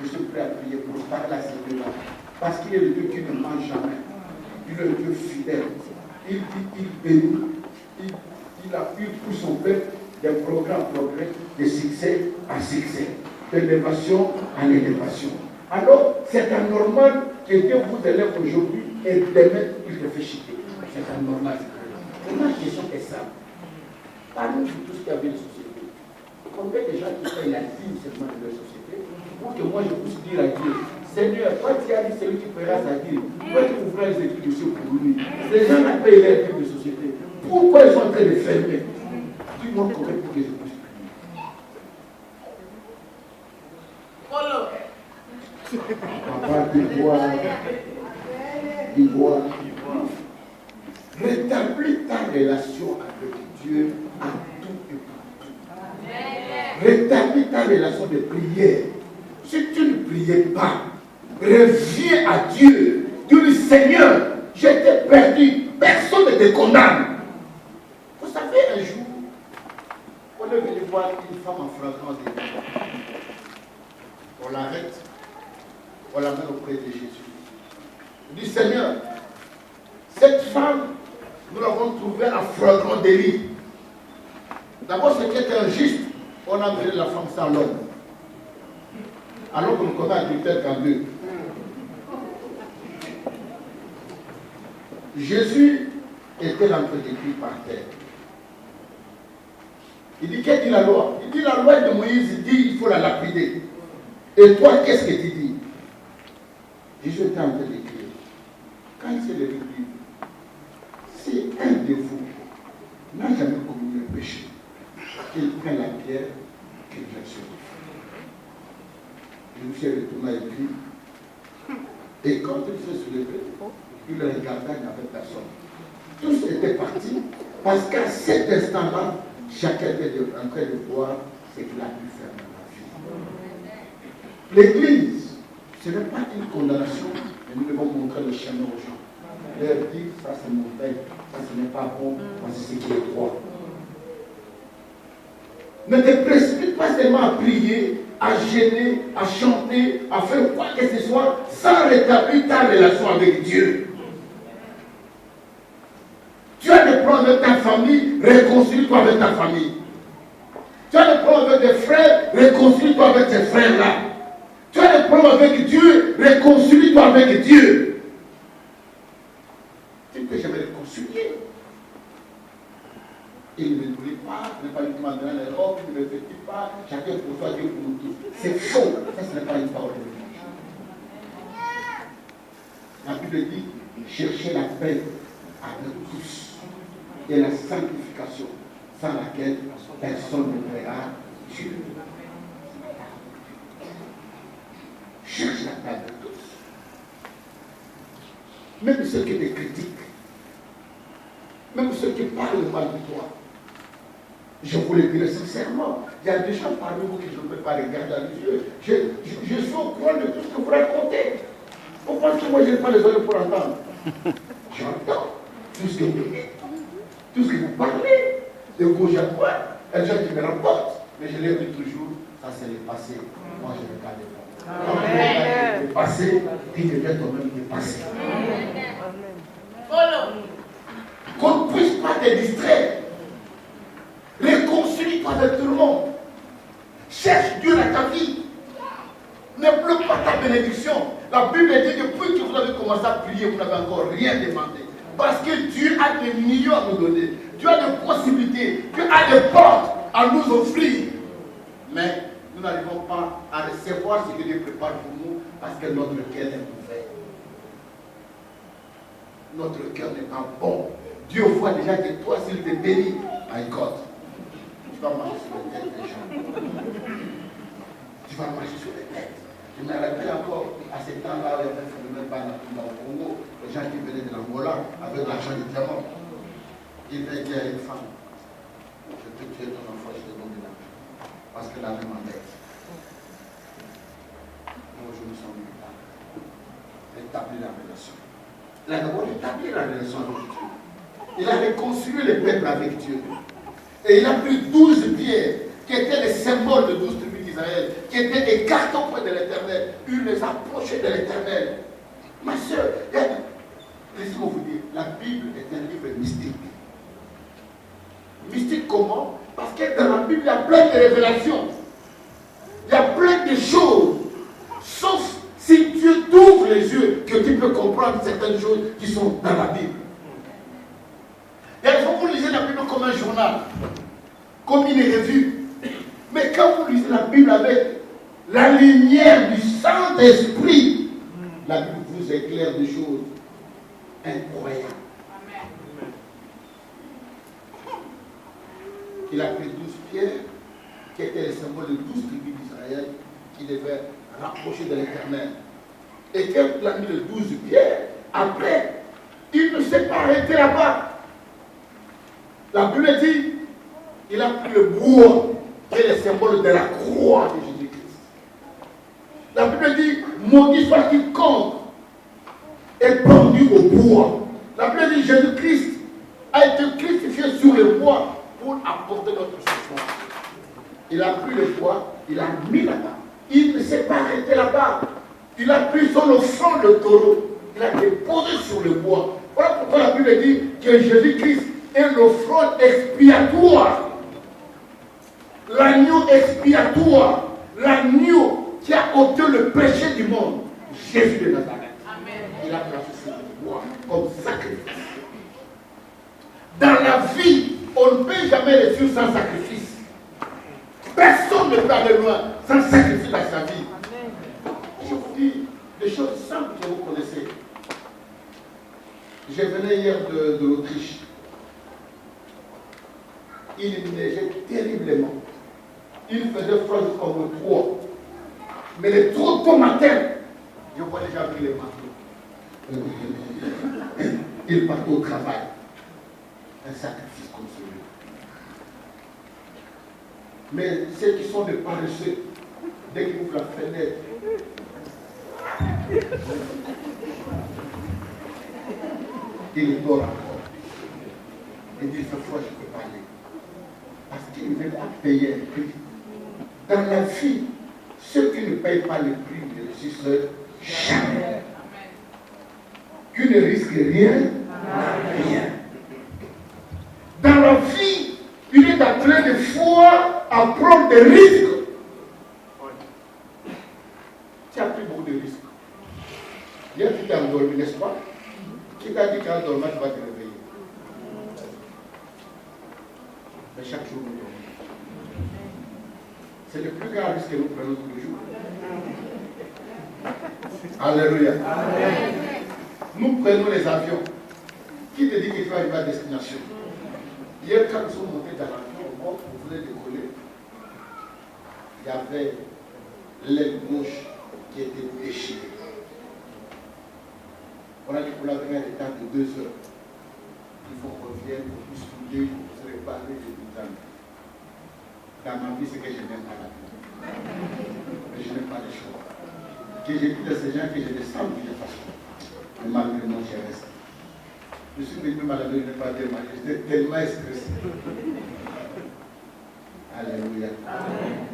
je suis prêt à prier pour parler à ce Dieu-là. Parce qu'il est le Dieu qui ne ment jamais. Il est le Dieu fidèle. Il dit, il bénit. Il pousse son peuple des programmes progrès, de succès à succès, d'élévation à élévation. Alors, c'est anormal que Dieu vous élève aujourd'hui et demain, il te fait chuter. C'est anormal. Ma question est ça. Parmi tous ceux qui avaient une société, combien de gens qui payent la dîme seulement de leur société, pour que moi je puisse dire à Dieu, Seigneur, quand tu as dit celui qui paiera sa dîme, pourquoi tu ouvras les études de ceux pour lui? Les gens n'ont payé leur dîme de société. Pourquoi ils sont en train de fermer? Dis-moi comment pour que je puisse prier. Papa, dis-moi. Rétablis ta relation avec Dieu en tout et partout. Rétablis ta relation de prière. Si tu ne priais pas, reviens à Dieu. Dis-lui, Seigneur, j'étais perdu. Personne ne te condamne. Vous savez, un jour, on est venu voir une femme en flagrance délit. On l'arrête, on l'amène auprès de Jésus. Il dit, Seigneur, cette femme, nous l'avons trouvée en flagrant délit. D'abord, ce qui était injuste, on a amené la femme sans l'homme. Alors que nous connaissons adultère qu'en deux. Jésus était en train d'écrire par terre. Il dit, qu'est-ce que dit la loi? Il dit, la loi de Moïse dit, il faut la lapider. Et toi, qu'est-ce que tu dis? Jésus était en train d'écrire. Quand il s'est levé, si un de vous n'a jamais commis un péché, qu'il prenne la pierre, qu'il jette sur lui. Jésus s'est retourné et écrit. Et quand il s'est soulevé, il le regardait, il n'avait personne. Tous étaient partis, parce qu'à cet instant-là, chacun était en train de voir ce qu'il a pu faire dans la vie. L'Église, ce n'est pas une condamnation, mais nous devons montrer le chemin aux gens. Leur dire, ça c'est mauvais, ça ce n'est pas bon, voici ce qui est droit. Ne te précipite pas seulement à prier, à gêner, à chanter, à faire quoi que ce soit, sans rétablir ta relation avec Dieu. Tu as des problèmes avec ta famille, réconcilie-toi avec ta famille. Tu as des problèmes avec tes frères, réconcilie-toi avec tes frères-là. Tu as des problèmes avec Dieu, réconcilie-toi avec Dieu. Tu ne peux jamais réconcilier. Il ne brille pas, il n'est pas uniquement dans les robes, il ne réfléchit pas, chacun pour soi, Dieu pour nous tous. C'est faux. Ça, ce n'est pas une parole de Dieu. La Bible dit, cherchez la paix avec tous et la sanctification sans laquelle personne ne verra Dieu. Cherche la paix avec tous. Même ceux qui te critiquent, même ceux qui parlent mal de toi. Je vous le dirai sincèrement, il y a des gens parmi vous que je ne peux pas regarder dans les yeux. Je suis au courant de tout ce que vous racontez. Pourquoi que moi je n'ai pas les oreilles pour entendre? J'entends tout ce que vous dites, tout ce que vous parlez, de gauche à droite. Il y a des gens qui me rapportent, mais je leur dis toujours, ça c'est le passé. Moi je ne regarde pas. Quand tu regardes le passé, tu deviens toi-même le passé. Qu'on ne puisse pas te distraire. Réconcilie-toi avec tout le monde. Cherche Dieu dans ta vie. Ne bloque pas ta bénédiction. La Bible dit que depuis que vous avez commencé à prier, vous n'avez encore rien demandé. Parce que Dieu a des millions à nous donner. Dieu a des possibilités. Dieu a des portes à nous offrir. Mais nous n'arrivons pas à recevoir ce que Dieu prépare pour nous parce que notre cœur est ouvert. Notre cœur n'est pas bon. Dieu voit déjà que toi, s'il te bénit, my God, tu vas marcher sur les têtes des gens. Tu vas marcher sur les têtes. Je me rappelle encore, à ce temps-là, il y avait un phénomène dans le Congo, les gens qui venaient de l'Angola avec l'argent du diamant. Ils venaient dire à une femme, je peux tuer ton enfant, je te donne de l'argent. Parce que l'argent m'embête. Nous, aujourd'hui, nous sommes militants. Établir la relation. Il a d'abord établi la relation avec Dieu. Il a réconcilié le peuple avec Dieu. Et il a pris 12 pierres qui étaient les symboles de 12 tribus d'Israël, qui étaient écartés auprès de l'Éternel. Il les approchait de l'Éternel. Ma soeur, laissez-moi vous dire, la Bible est un livre mystique. Mystique comment? Parce que dans la Bible, il y a plein de révélations. Il y a plein de choses. Sauf si Dieu t'ouvre les yeux, que tu peux comprendre certaines choses qui sont dans la Bible. Il y a des fois, vous lisez la Bible comme un journal, comme une revue. Mais quand vous lisez la Bible avec la lumière du Saint-Esprit, la Bible vous éclaire des choses incroyables. Il a pris 12 pierres, qui étaient les symboles de 12 tribus d'Israël, qui devaient rapprocher de l'Éternel. Et quand il a mis les 12 pierres, après, il ne s'est pas arrêté là-bas. La Bible dit, il a pris le bois, qui est le symbole de la croix de Jésus-Christ. La Bible dit, maudit soit quiconque est pendu au bois. La Bible dit, Jésus-Christ a été crucifié sur le bois pour apporter notre souffrance. Il a pris le bois, il a mis là-bas. Il ne s'est pas arrêté là-bas. Il a pris son offrande de taureau. Il a déposé sur le bois. Voilà pourquoi la Bible dit que Jésus-Christ est l'offrande expiatoire. L'agneau expiatoire. L'agneau qui a ôté le péché du monde. Jésus de Nazareth. Amen. Il a placé sur le bois comme sacrifice. Dans la vie, on ne peut jamais réussir sans sacrifice. Personne ne peut aller loin sans sacrifier dans sa vie. Je vous dis des choses simples que vous connaissez. Je venais hier de l'Autriche. Il neigeait terriblement. Il faisait froid comme le 3. Mais les 3 tôt matin, je vois les gens pris les manteaux. Ils partent au travail. Un sacrifice comme celui-là. Mais ceux qui sont des paresseux, dès qu'ils ouvrent la fenêtre, ils dorment encore. Ils disent, ce fois, je ne peux pas aller. Parce qu'ils ne veulent pas payer un prix. Dans la vie, ceux qui ne payent pas le prix ne réussissent jamais. Tu ne risques rien, rien. Dans la vie, il est appelé de foi à prendre des risques. Tu as pris beaucoup de risques. Hier, tu t'es endormi, n'est-ce pas? Qui t'a dit qu'en dormant, tu vas te réveiller? Mais chaque jour, nous dormons. C'est le plus grand risque que nous prenons tous les jours. Alléluia. Amen. Nous prenons les avions. Qui te dit que tu vas arriver à destination? Hier, quand nous sommes montés dans l'avion, au moment où vous voulez décoller, il y avait l'aile gauche qui était déchirée. On a dit qu'on avait un retard de 2 heures. Il faut qu'on revienne, qu'on puisse fouiller, qu'on puisse réparer les détails. Dans ma vie, c'est que je n'aime pas la vie. Mais je n'aime pas les choix. Que j'ai dit à ces gens que je descends de toute façon. Mais malgré moi, je reste. Je suis venu malade, je n'ai pas tellement, j'étais tellement stressé. Alléluia. Amen.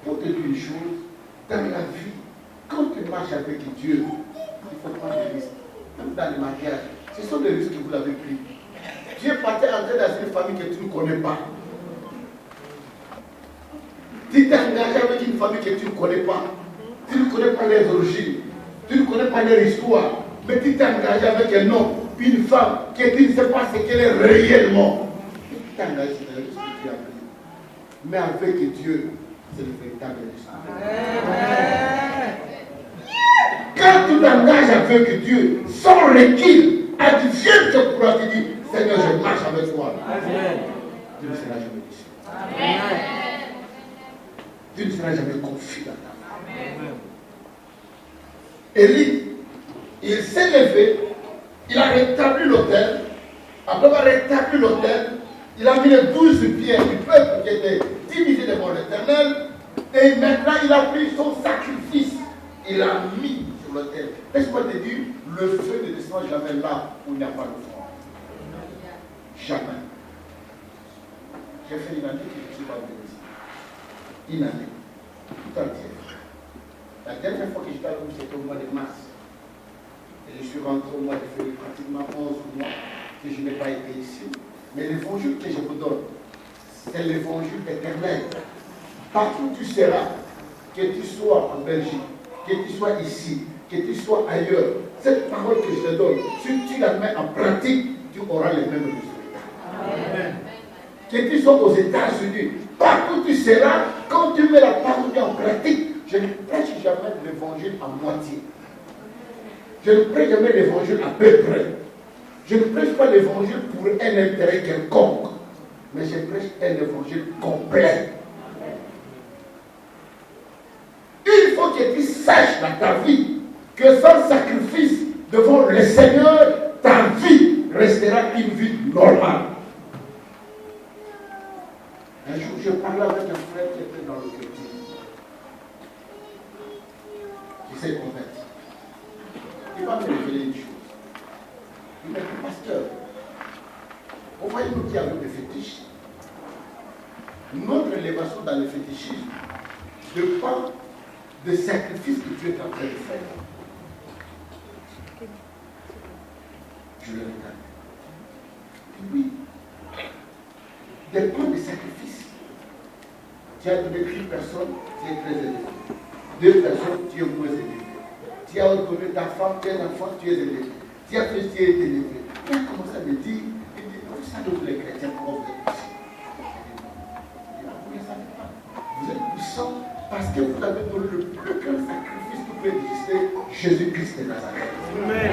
Pour te dire une chose, dans la vie, quand tu marches avec Dieu, il faut prendre des risques. Même dans les mariages, ce sont des risques que vous avez pris. Dieu est parti entrer dans une famille que tu ne connais pas. Tu t'es engagé avec une famille que tu ne connais pas. Tu ne connais pas les origines. Tu ne connais pas leur histoire. Mais tu t'es engagé avec un homme, une femme, que tu ne sais pas ce qu'elle est réellement. Tu t'es engagé dans ce que tu as pris. Mais avec Dieu, c'est le véritable risque. Quand tu t'engages avec Dieu, sans recul, à Dieu te pourra te dire, Seigneur, je marche avec toi. Amen. Dieu ne sera jamais déçu. Amen. Dieu ne sera jamais confus dans ta vie. Élie, il s'est levé, il a rétabli l'autel. Après avoir rétabli l'autel, il a mis les 12 pierres du peuple qui était divisé devant l'Éternel. Et maintenant, il a pris son sacrifice. Il l'a mis sur l'autel. Laisse-moi te dire, le feu ne descend jamais là où il n'y a pas de feu. Jamais. J'ai fait une année que je ne suis pas venu ici. Une année. tout entière. La dernière fois que j'étais à Londres, c'était au mois de mars. Et je suis rentré au mois de février, pratiquement 11 mois que je n'ai pas été ici. Mais l'évangile que je vous donne, c'est l'évangile éternel. Partout où tu seras, que tu sois en Belgique, que tu sois ici, que tu sois ailleurs, cette parole que je te donne, si tu la mets en pratique, tu auras les mêmes résultats. Amen. Que tu sois aux États-Unis, partout où tu seras, quand tu mets la parole en pratique, je ne prêche jamais l'évangile à moitié. Je ne prêche jamais l'évangile à peu près. Je ne prêche pas l'évangile pour un intérêt quelconque, mais je prêche un évangile complet. Il faut que tu saches dans ta vie que sans sacrifice devant le Seigneur, ta vie restera une vie normale. Un jour, je parlais avec un frère qui était dans le culture. Il s'est converti. Il va me révéler une chose. Il m'a dit, pasteur, vous voyez nous qui avons des fétiches. Notre élévation dans le fétichisme dépend des sacrifices que tu es en train de faire. Je le regarde. Oui. Dépend des sacrifices. Tu as donné une personne, tu es très élevé. 2 personnes, tu es moins élevé. Tu as donné ta femme, tu es un enfant, tu es élevé. Tu as fait, tu es élevé. Il a commencé à me dire, vous savez où les chrétiens, comment vous êtes puissants. Vous ne savez pas. Vous êtes puissants parce que vous avez donné le plus grand sacrifice que peut exister, Jésus-Christ de Nazareth. Amen.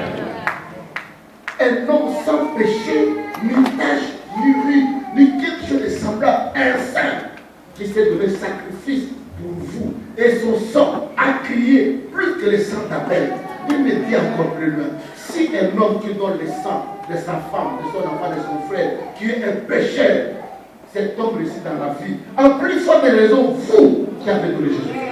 Un homme sans péché, ni tache, ni ride, ni quelque chose de semblable, un saint qui s'est donné sacrifice pour vous. Et son sang a crié plus que le sang d'Abel. Il me dit encore plus loin, si un homme qui donne le sang de sa femme, de son enfant, de son frère, qui est un pécheur, cet homme réussit dans la vie. En plus, soit des raisons, vous qui avez donné Jésus.